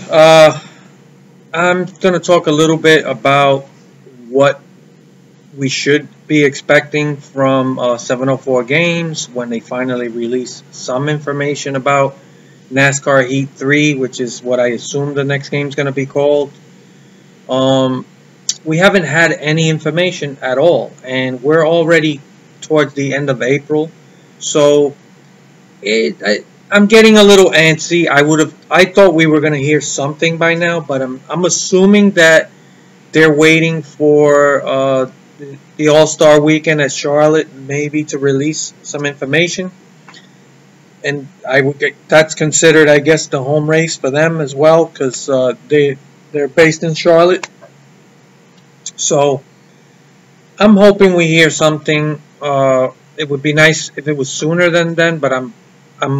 Uh, I'm going to talk a little bit about what we should be expecting from 704 Games when they finally release some information about NASCAR Heat 3, which is what I assume the next game is going to be called. Um, we haven't had any information at all, and we're already towards the end of April, so I'm getting a little antsy. I thought we were going to hear something by now, but I'm assuming that they're waiting for the All-Star weekend at Charlotte, maybe to release some information, and that's considered, I guess, the home race for them as well, because they're based in Charlotte. So I'm hoping we hear something. It would be nice if it was sooner than then, but I'm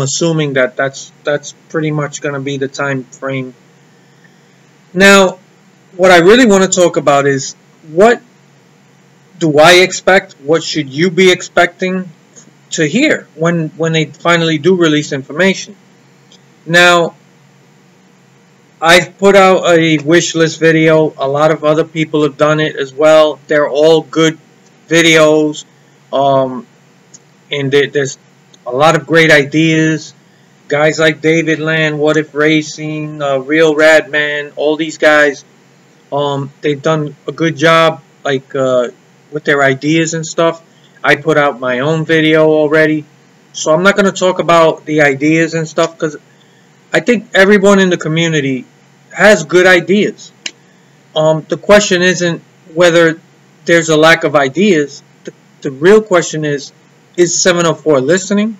assuming that that's pretty much going to be the time frame. Now, what I really want to talk about is, what do I expect? What should you be expecting to hear when they finally do release information? Now, I've put out a wish list video. A lot of other people have done it as well. They're all good videos, and there's a lot of great ideas. Guys like David Land, What If Racing, Real Rad Man, all these guys, they've done a good job, like with their ideas and stuff. I put out my own video already, so I'm not going to talk about the ideas and stuff, because I think everyone in the community has good ideas. The question isn't whether there's a lack of ideas. The real question is 704 listening?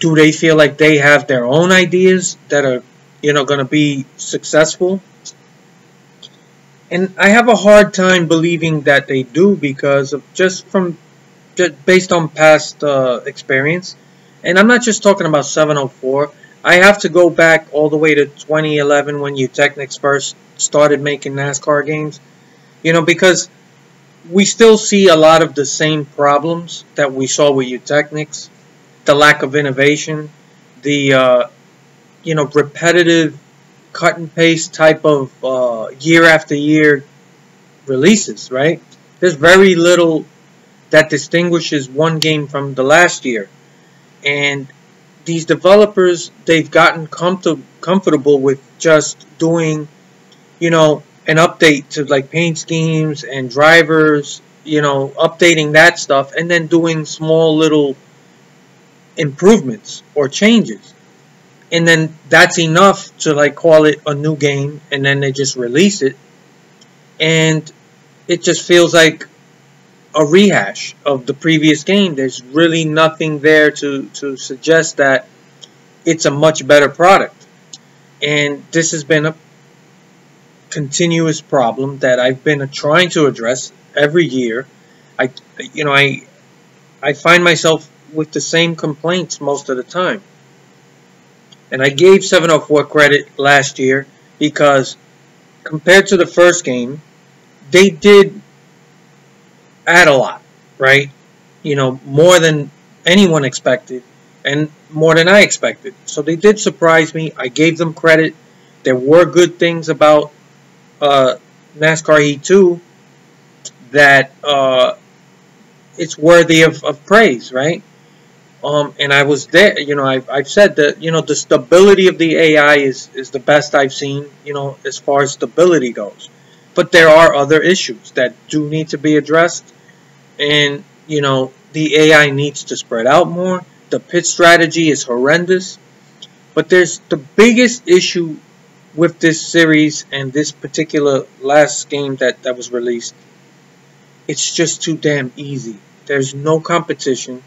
Do they feel like they have their own ideas that are, going to be successful? And I have a hard time believing that they do, because of just based on past experience. And I'm not just talking about 704. I have to go back all the way to 2011 when Utechnics first started making NASCAR games. Because we still see a lot of the same problems that we saw with Utechnics. The lack of innovation, the repetitive cut and paste type of year after year releases, right? There's very little that distinguishes one game from the last year. And these developers, they've gotten comfortable with just doing, an update to like paint schemes and drivers, updating that stuff, and then doing small little improvements or changes. And then that's enough to like call it a new game, and then they just release it. And it just feels like a rehash of the previous game. There's really nothing there to suggest that it's a much better product. And this has been a continuous problem that I've been trying to address every year. I find myself with the same complaints most of the time. And I gave 704 credit last year because compared to the first game, they did add a lot, right? More than anyone expected and more than I expected. So they did surprise me. I gave them credit. There were good things about NASCAR Heat 2 that it's worthy of praise, right? And I was there. I've said that, the stability of the AI is the best I've seen, as far as stability goes. But there are other issues that do need to be addressed. And, the AI needs to spread out more. The pit strategy is horrendous. But there's the biggest issue with this series and this particular last game that was released. It's just too damn easy. There's no competition.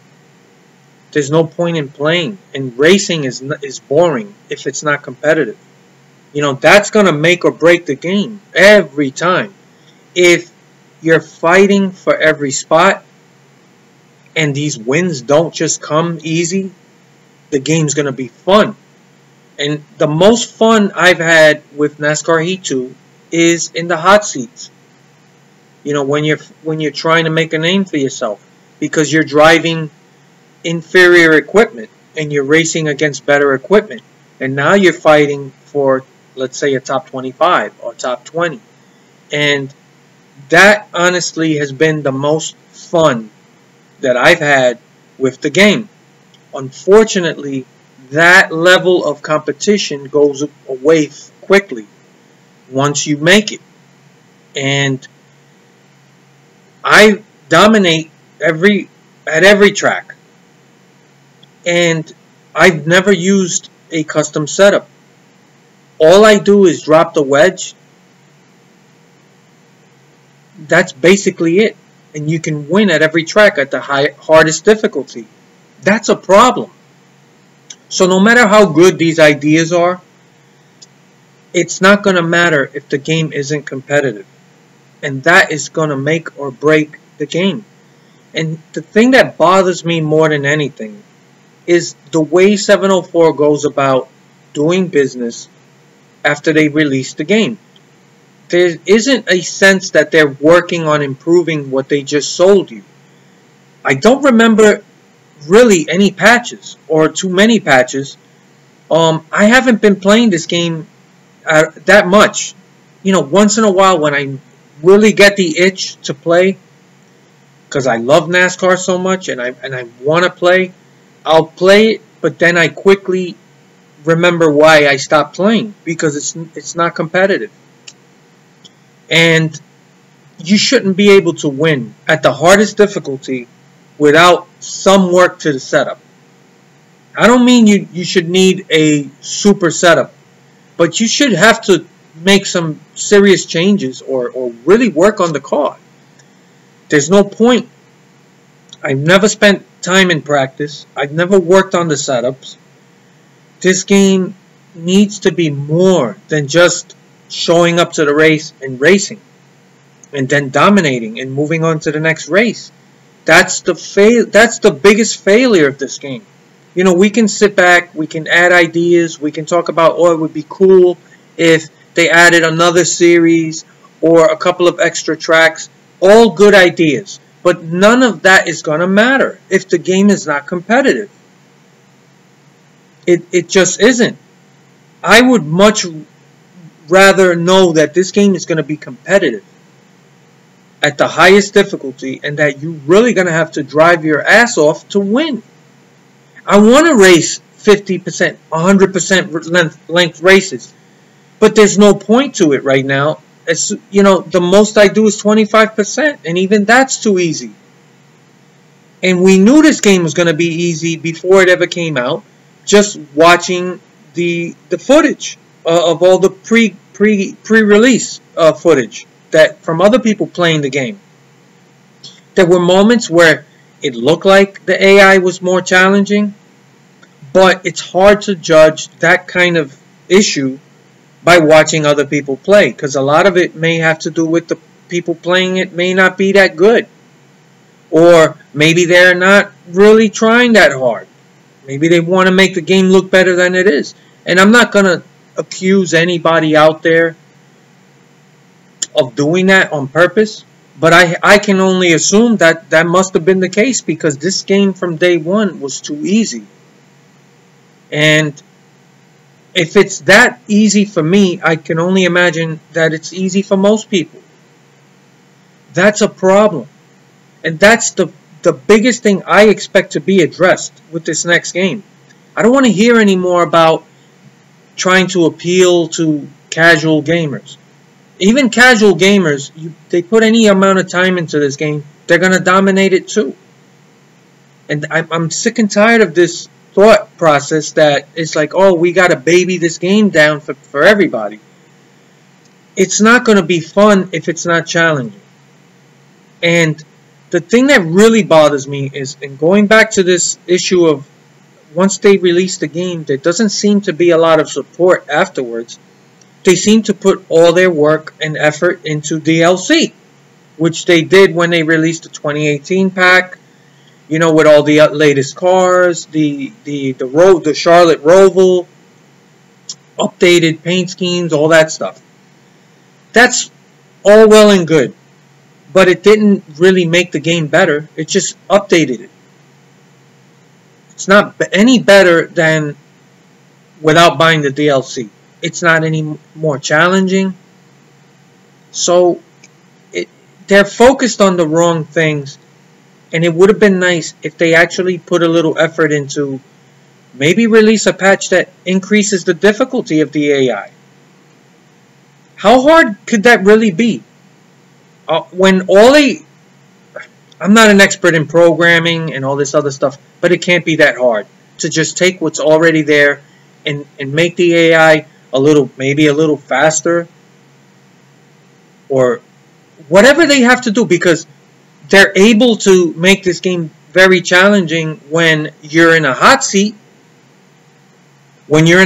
There's no point in playing. And racing is boring if it's not competitive. That's going to make or break the game every time. If you're fighting for every spot and these wins don't just come easy, the game's going to be fun. And the most fun I've had with NASCAR Heat 2 is in the hot seats. When you're trying to make a name for yourself, because you're driving inferior equipment and you're racing against better equipment, and now you're fighting for let's say a top 25 or top 20. And that honestly has been the most fun that I've had with the game. Unfortunately, that level of competition goes away quickly once you make it. And I dominate at every track. And I've never used a custom setup. All I do is drop the wedge. That's basically it. And you can win at every track at the hardest difficulty. That's a problem. So no matter how good these ideas are, it's not going to matter if the game isn't competitive. And that is going to make or break the game. And the thing that bothers me more than anything is the way 704 goes about doing business after they release the game. There isn't a sense that they're working on improving what they just sold you. I don't remember really any patches or too many patches. I haven't been playing this game that much. You know, once in a while when I really get the itch to play, because I love NASCAR so much and I want to play, I'll play it, but then I quickly remember why I stopped playing, because it's not competitive. And you shouldn't be able to win at the hardest difficulty without some work to the setup. I don't mean you should need a super setup, but you should have to make some serious changes or really work on the car. There's no point. I've never spent time in practice. I've never worked on the setups. This game needs to be more than just showing up to the race and racing and then dominating and moving on to the next race. That's the biggest failure of this game. You know, we can sit back, we can add ideas, we can talk about, oh, it would be cool if they added another series or a couple of extra tracks. All good ideas. But none of that is going to matter if the game is not competitive. It just isn't. I would much rather know that this game is going to be competitive at the highest difficulty and that you're really going to have to drive your ass off to win. I want to race 50%, 100% length races, but there's no point to it right now. It's, you know, the most I do is 25%, and even that's too easy. And we knew this game was going to be easy before it ever came out, just watching the footage of all the pre-release footage that from other people playing the game. There were moments where it looked like the AI was more challenging, but it's hard to judge that kind of issue by watching other people play, because a lot of it may have to do with the people playing it may not be that good, or maybe they're not really trying that hard. Maybe they want to make the game look better than it is. And I'm not going to accuse anybody out there of doing that on purpose, but I can only assume that that must have been the case, because this game from day one was too easy. And if it's that easy for me, I can only imagine that it's easy for most people. That's a problem. And that's the biggest thing I expect to be addressed with this next game. I don't want to hear any more about trying to appeal to casual gamers. Even casual gamers, they put any amount of time into this game, they're going to dominate it too. And I'm sick and tired of this thought process that it's like, oh, we got to baby this game down for everybody. It's not going to be fun if it's not challenging. And the thing that really bothers me is, in going back to this issue of once they release the game, there doesn't seem to be a lot of support afterwards. They seem to put all their work and effort into DLC, which they did when they released the 2018 pack. You know, with all the latest cars, the Charlotte Roval, updated paint schemes, all that stuff. That's all well and good, but it didn't really make the game better. It just updated it. It's not any better than without buying the DLC. It's not any more challenging. So they're focused on the wrong things. And it would have been nice if they actually put a little effort into maybe release a patch that increases the difficulty of the AI. How hard could that really be? I'm not an expert in programming and all this other stuff, but it can't be that hard to just take what's already there and make the AI maybe a little faster, or whatever they have to do, because they're able to make this game very challenging when you're in a hot seat, when you're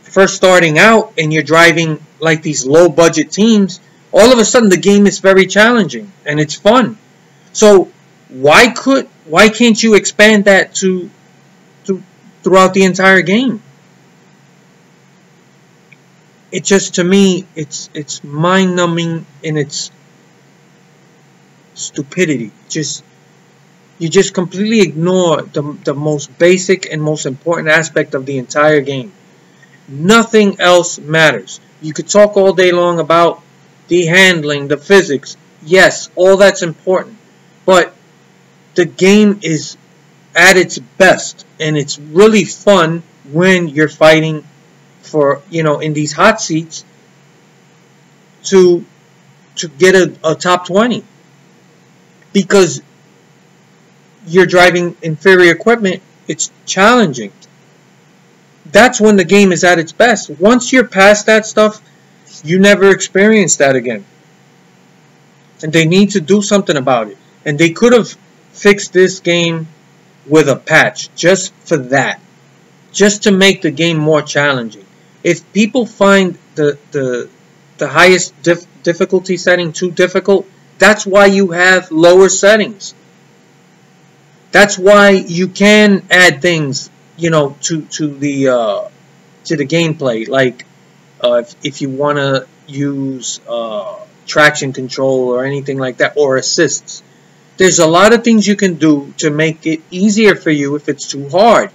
first starting out and you're driving like these low budget teams. All of a sudden the game is very challenging and it's fun. So why can't you expand that to throughout the entire game? It just, to me, it's mind-numbing in its stupidity. You just completely ignore the most basic and most important aspect of the entire game. Nothing else matters. You could talk all day long about the handling, the physics. Yes, all that's important. But the game is at its best, and it's really fun when you're fighting for, in these hot seats to get a top 20. Because you're driving inferior equipment, it's challenging. That's when the game is at its best. Once you're past that stuff, you never experience that again. And they need to do something about it. And they could have fixed this game with a patch just for that. Just to make the game more challenging. If people find the highest difficulty setting too difficult, that's why you have lower settings. That's why you can add things, to the gameplay. Like if you want to use traction control or anything like that, or assists. There's a lot of things you can do to make it easier for you if it's too hard.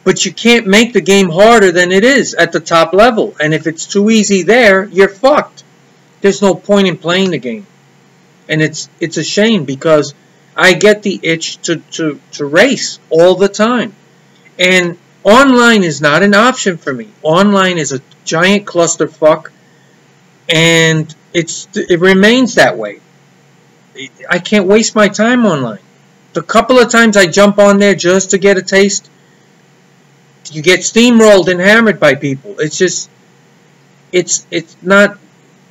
But you can't make the game harder than it is at the top level. And if it's too easy there, you're fucked. There's no point in playing the game. And it's a shame, because I get the itch to race all the time. And online is not an option for me. Online is a giant clusterfuck, and it remains that way. I can't waste my time online. The couple of times I jump on there just to get a taste, you get steamrolled and hammered by people. It's not,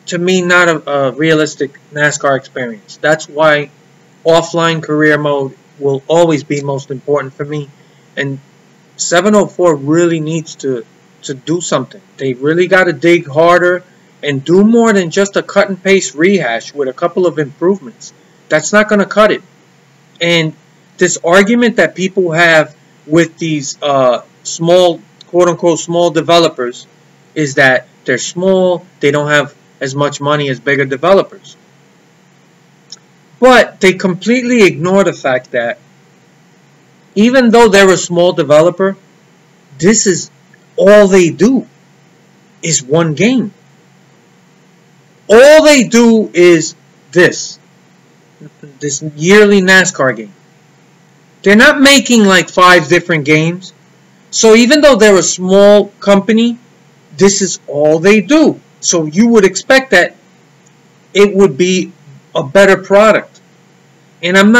to me, not a realistic NASCAR experience. That's why offline career mode will always be most important for me. And 704 really needs to do something. They really got to dig harder and do more than just a cut and paste rehash with a couple of improvements. That's not going to cut it. And this argument that people have with these small, quote-unquote, small developers is that they're small, they don't have as much money as bigger developers. But they completely ignore the fact that even though they're a small developer, this is all they do is one game. All they do is this yearly NASCAR game. They're not making like 5 different games. So even though they're a small company, this is all they do. So you would expect that it would be a better product. And I'm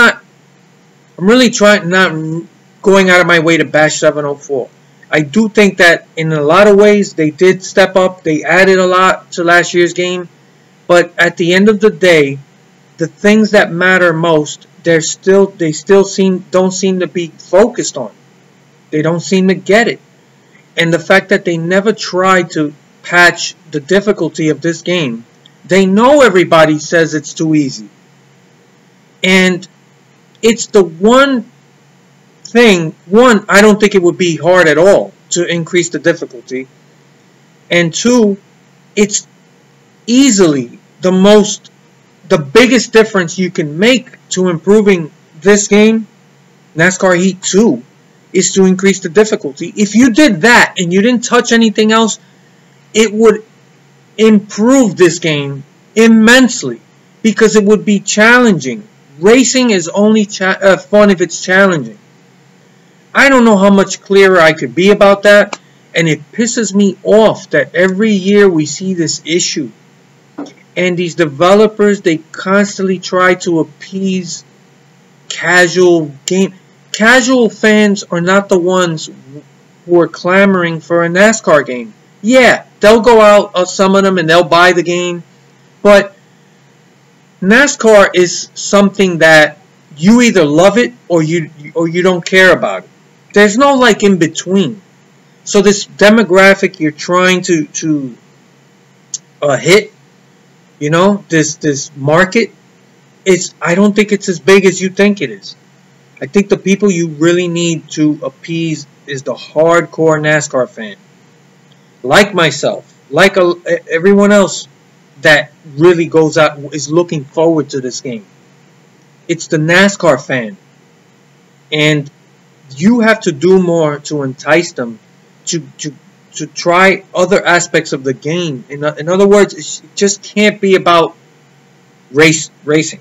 really not going out of my way to bash 704. I do think that in a lot of ways they did step up. They added a lot to last year's game. But at the end of the day, the things that matter most, they still don't seem to be focused on. They don't seem to get it. And the fact that they never tried to patch the difficulty of this game, they know everybody says it's too easy. And it's the one thing, I don't think it would be hard at all to increase the difficulty. And 2, it's easily the biggest difference you can make to improving this game, NASCAR Heat 2, is to increase the difficulty. If you did that and you didn't touch anything else, it would improve this game immensely because it would be challenging. Racing is only fun if it's challenging. I don't know how much clearer I could be about that, and it pisses me off that every year we see this issue. And these developers, they constantly try to appease casual fans are not the ones who are clamoring for a NASCAR game. Yeah, they'll go out, some of them, and they'll buy the game. But NASCAR is something that you either love it or you don't care about it. There's no like in between. So this demographic you're trying to hit, you know, this market, I don't think it's as big as you think it is. I think the people you really need to appease is the hardcore NASCAR fan. Like myself, like everyone else that really goes out, is looking forward to this game. It's the NASCAR fan. And you have to do more to entice them to try other aspects of the game. In other words, it just can't be about racing.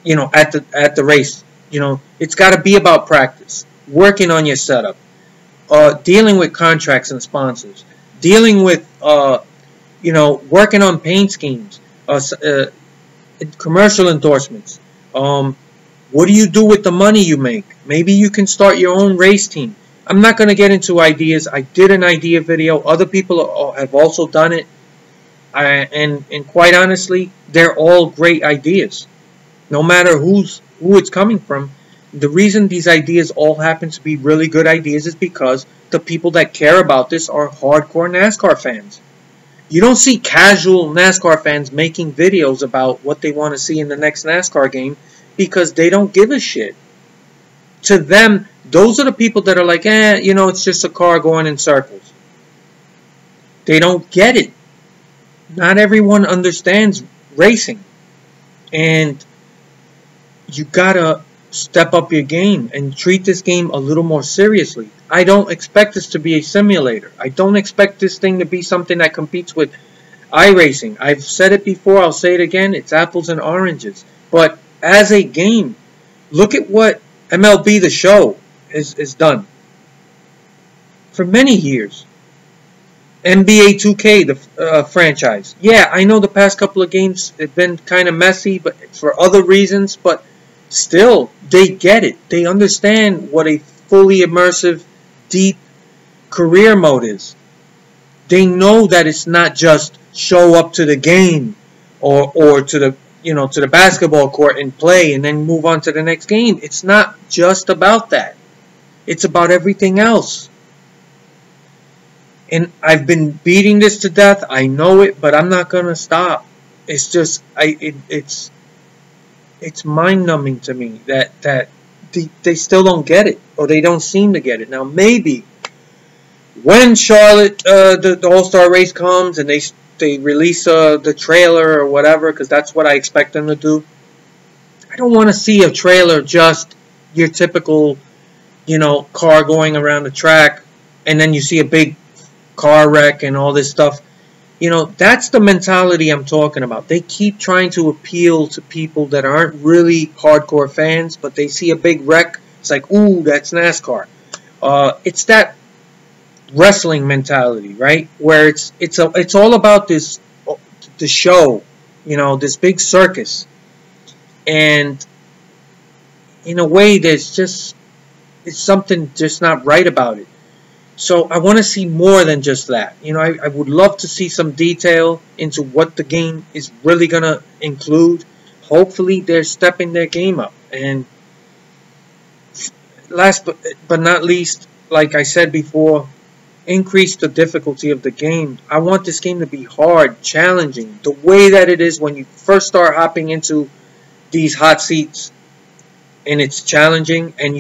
You know, at the race. You know, it's got to be about practice, working on your setup, dealing with contracts and sponsors, dealing with, you know, working on paint schemes, commercial endorsements. What do you do with the money you make? Maybe you can start your own race team. I'm not going to get into ideas. I did an idea video. Other people have also done it. And quite honestly, they're all great ideas. No matter who it's coming from. The reason these ideas all happen to be really good ideas is because the people that care about this are hardcore NASCAR fans. You don't see casual NASCAR fans making videos about what they want to see in the next NASCAR game because they don't give a shit. To them, those are the people that are like, you know, it's just a car going in circles. They don't get it. Not everyone understands racing. And you gotta step up your game and treat this game a little more seriously. I don't expect this to be a simulator. I don't expect this thing to be something that competes with iRacing. I've said it before, I'll say it again, it's apples and oranges. But as a game, look at what MLB The Show has done for many years. NBA 2K, the franchise. Yeah, I know the past couple of games have been kind of messy, but for other reasons, but still, they get it. They understand what a fully immersive, deep career mode is. They know that it's not just show up to the game or to the, you know, to the basketball court and play and then move on to the next game. It's not just about that. It's about everything else. And I've been beating this to death. I know it, but I'm not gonna stop. It's just it's mind-numbing to me that they still don't get it, or they don't seem to get it. Now, maybe when Charlotte, the All-Star race comes and they release the trailer or whatever, because that's what I expect them to do. I don't want to see a trailer just your typical, you know, car going around the track, and then you see a big car wreck and all this stuff. You know, that's the mentality I'm talking about. They keep trying to appeal to people that aren't really hardcore fans, but they see a big wreck. It's like, ooh, that's NASCAR. It's that wrestling mentality, right? Where it's all about the show, you know, this big circus. And in a way, it's something just not right about it. So I want to see more than just that. You know, I would love to see some detail into what the game is really going to include. Hopefully they're stepping their game up. And last but not least, like I said before, increase the difficulty of the game. I want this game to be hard, challenging, the way that it is when you first start hopping into these hot seats and it's challenging and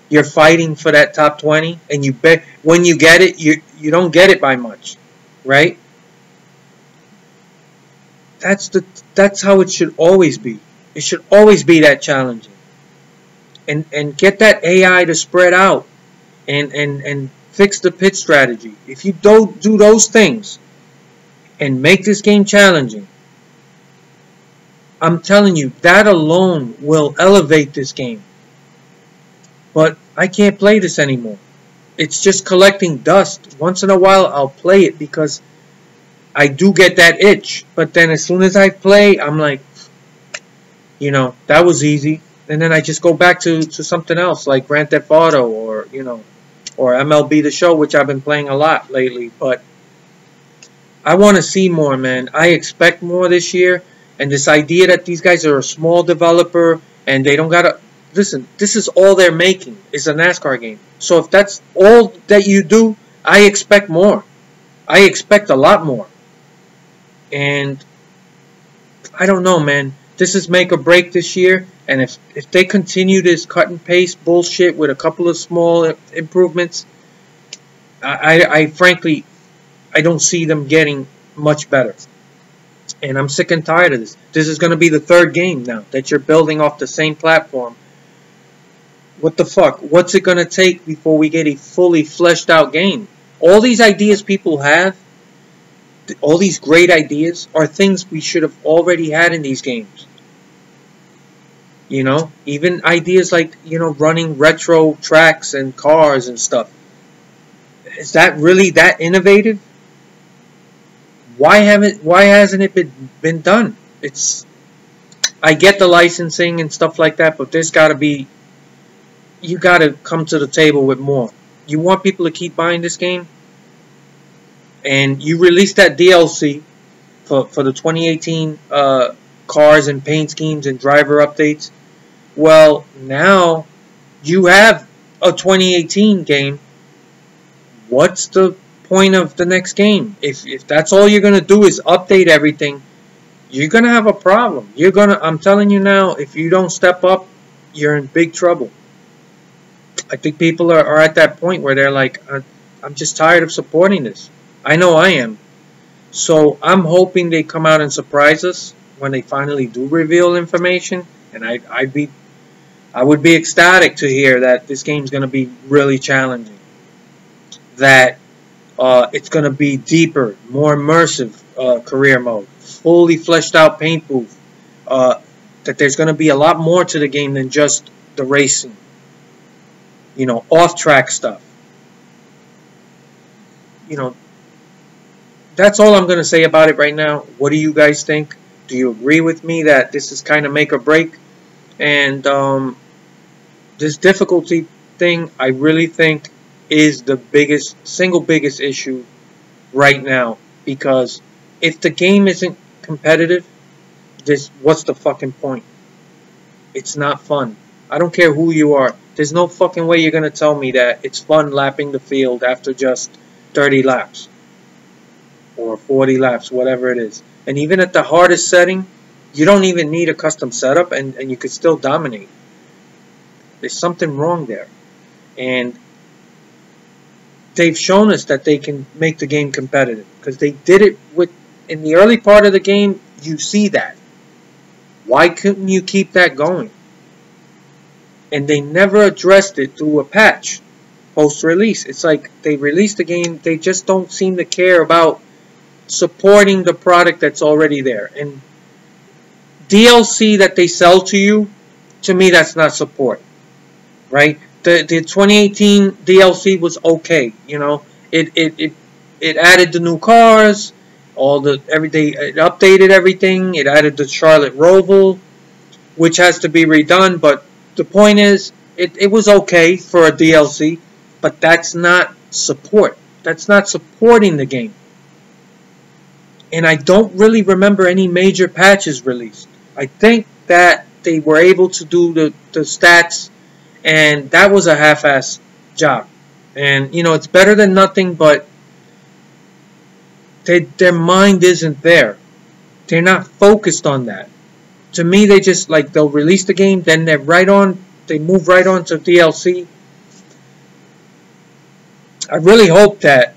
you're fighting for that top 20, and you bet when you get it, you don't get it by much, right? That's how it should always be. It should always be that challenging, and get that AI to spread out, and fix the pit strategy. If you don't do those things, and make this game challenging, I'm telling you, that alone will elevate this game. But I can't play this anymore. It's just collecting dust. Once in a while, I'll play it because I do get that itch. But then as soon as I play, I'm like, you know, that was easy. And then I just go back to something else, like Grand Theft Auto or, you know, or MLB The Show, which I've been playing a lot lately. But I want to see more, man. I expect more this year. And this idea that these guys are a small developer and they don't got to... Listen, this is all they're making is a NASCAR game. So if that's all that you do, I expect more. I expect a lot more. And I don't know, man. This is make or break this year. And if they continue this cut and paste bullshit with a couple of small improvements, I frankly, I don't see them getting much better. And I'm sick and tired of this. This is going to be the third game now that you're building off the same platform. What the fuck? What's it going to take before we get a fully fleshed out game? All these ideas people have, all these great ideas, are things we should have already had in these games. You know, even ideas like, you know, running retro tracks and cars and stuff. Is that really that innovative? Why hasn't it been done? I get the licensing and stuff like that, but there's got to be, you got to come to the table with more. You want people to keep buying this game, and you release that DLC for the 2018 cars and paint schemes and driver updates. Well, now you have a 2018 game. What's the point of the next game? If that's all you're gonna do is update everything, you're gonna have a problem. I'm telling you now, if you don't step up, you're in big trouble. I think people are at that point where they're like, I'm just tired of supporting this. I know I am. So I'm hoping they come out and surprise us when they finally do reveal information, and I would be ecstatic to hear that this game's gonna be really challenging. That it's going to be deeper, more immersive career mode, fully fleshed out paint booth, that there's going to be a lot more to the game than just the racing, you know, off-track stuff. You know, that's all I'm going to say about it right now. What do you guys think? Do you agree with me that this is kind of make or break? And this difficulty thing, I really think, is the single biggest issue right now, because if the game isn't competitive, what's the fucking point? It's not fun. I don't care who you are. There's no fucking way you're gonna tell me that it's fun lapping the field after just 30 laps or 40 laps, whatever it is. And even at the hardest setting, you don't even need a custom setup, and you could still dominate. There's something wrong there. And they've shown us that they can make the game competitive, because they did it in the early part of the game. You see that. Why couldn't you keep that going? And they never addressed it through a patch post-release. It's like they released the game, they just don't seem to care about supporting the product that's already there. And DLC that they sell to you, to me, that's not support, right? The 2018 DLC was okay, you know. It added the new cars, it updated everything. It added the Charlotte Roval, which has to be redone. But the point is, it was okay for a DLC, but that's not support. That's not supporting the game. And I don't really remember any major patches released. I think that they were able to do the stats, and that was a half-ass job. And, you know, it's better than nothing, but their mind isn't there. They're not focused on that. To me, they just, like, they'll release the game, then they move right on to DLC. I really hope that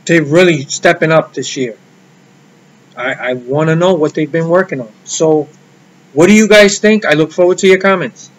they're really stepping up this year. I want to know what they've been working on. So, what do you guys think? I look forward to your comments.